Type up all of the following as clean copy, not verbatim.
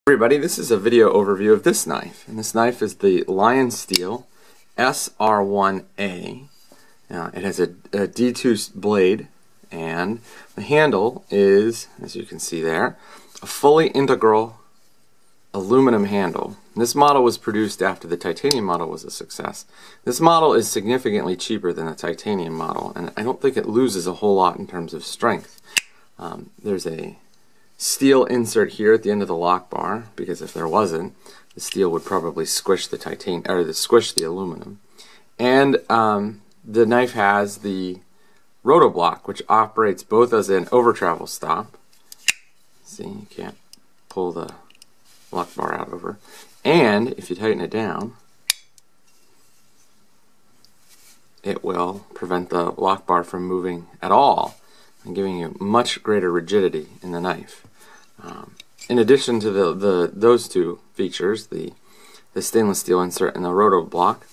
Everybody, this is a video overview of this knife, and this knife is the Lionsteel SR1a. It has a D2 blade, and the handle is, as you can see there, a fully integral aluminum handle. This model was produced after the titanium model was a success. This model is significantly cheaper than the titanium model, and I don't think it loses a whole lot in terms of strength. There's a steel insert here at the end of the lock bar, because if there wasn't, the steel would probably squish the titanium or squish the aluminum. And the knife has the roto block, which operates both as an over travel stop. See, you can't pull the lock bar out over, and if you tighten it down, it will prevent the lock bar from moving at all and giving you much greater rigidity in the knife. In addition to those two features, the stainless steel insert and the roto block,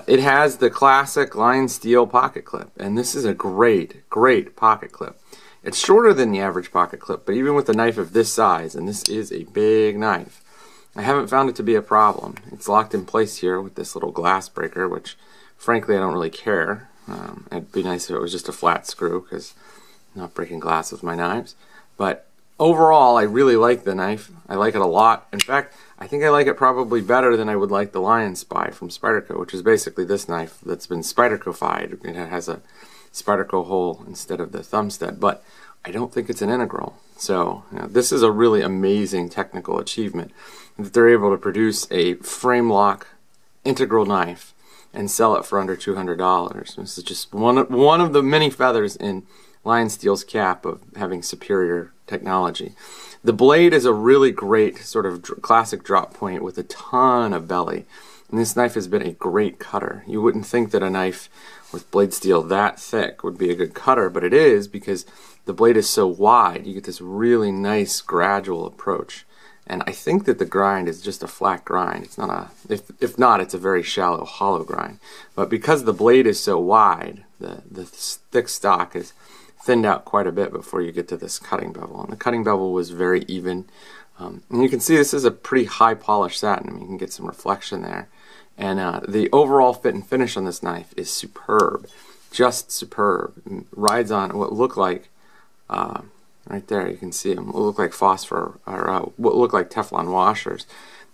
it has the classic Lionsteel pocket clip, and this is a great pocket clip. It's shorter than the average pocket clip, but even with a knife of this size, and this is a big knife, I haven't found it to be a problem. It's locked in place here with this little glass breaker, which frankly I don't really care. It'd be nice if it was just a flat screw, because I'm not breaking glass with my knives. But overall, I really like the knife. I like it a lot. In fact, I think I like it probably better than I would like the Lion Spy from Spyderco, which is basically this knife that's been Spyderco-fied. It has a Spyderco hole instead of the thumb stud, but I don't think it's an integral. So this is a really amazing technical achievement, that they're able to produce a frame lock integral knife and sell it for under $200. This is just one of the many feathers in Lionsteel's cap of having superior technology. The blade is a really great sort of classic drop point with a ton of belly, and this knife has been a great cutter. You wouldn't think that a knife with blade steel that thick would be a good cutter, but it is, because the blade is so wide. You get this really nice gradual approach, and I think that the grind is just a flat grind. It's not a, if not, it's a very shallow hollow grind. But because the blade is so wide, the thick stock is thinned out quite a bit before you get to this cutting bevel, and the cutting bevel was very even. And you can see this is a pretty high polished satin. I mean, you can get some reflection there, and the overall fit and finish on this knife is superb, just superb. It rides on what look like right there, you can see them, what look like phosphor, or what look like Teflon washers.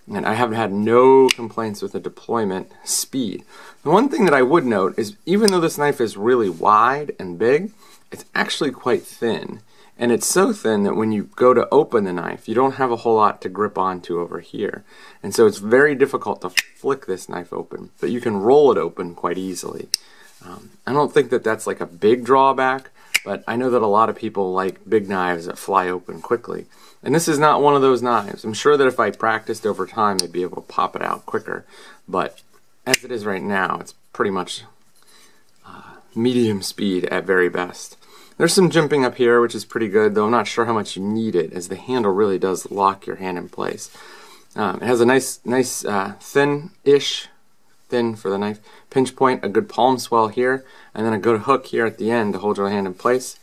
And I have had no complaints with the deployment speed. The one thing that I would note is, even though this knife is really wide and big, it's actually quite thin. And it's so thin that when you go to open the knife, you don't have a whole lot to grip onto over here. And so it's very difficult to flick this knife open, but you can roll it open quite easily. I don't think that that's like a big drawback, but I know that a lot of people like big knives that fly open quickly. And this is not one of those knives. I'm sure that if I practiced over time, I'd be able to pop it out quicker. But as it is right now, it's pretty much medium speed at very best. There's some jimping up here, which is pretty good, though I'm not sure how much you need it, as the handle really does lock your hand in place. It has a nice thin-ish, thin for the knife, pinch point, a good palm swell here, and then a good hook here at the end to hold your hand in place.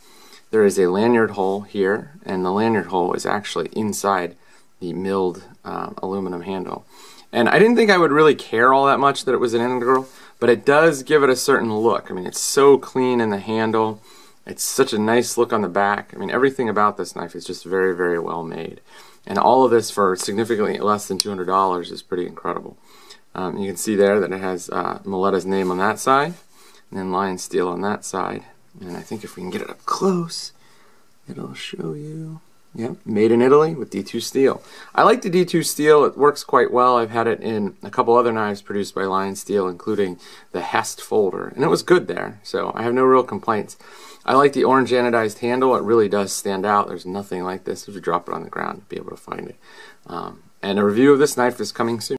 There is a lanyard hole here, and the lanyard hole is actually inside the milled aluminum handle. And I didn't think I would really care all that much that it was an integral, but it does give it a certain look. I mean, it's so clean in the handle. It's such a nice look on the back. I mean, everything about this knife is just very well made. And all of this for significantly less than $200 is pretty incredible. You can see there that it has Moletta's name on that side, and then Lionsteel on that side. And I think if we can get it up close, it'll show you. Yep, made in Italy with D2 steel. I like the D2 steel. It works quite well. I've had it in a couple other knives produced by Lionsteel, including the Hest folder, and it was good there, so I have no real complaints. I like the orange anodized handle. It really does stand out. There's nothing like this. If you drop it on the ground, you'll be able to find it. And a review of this knife is coming soon.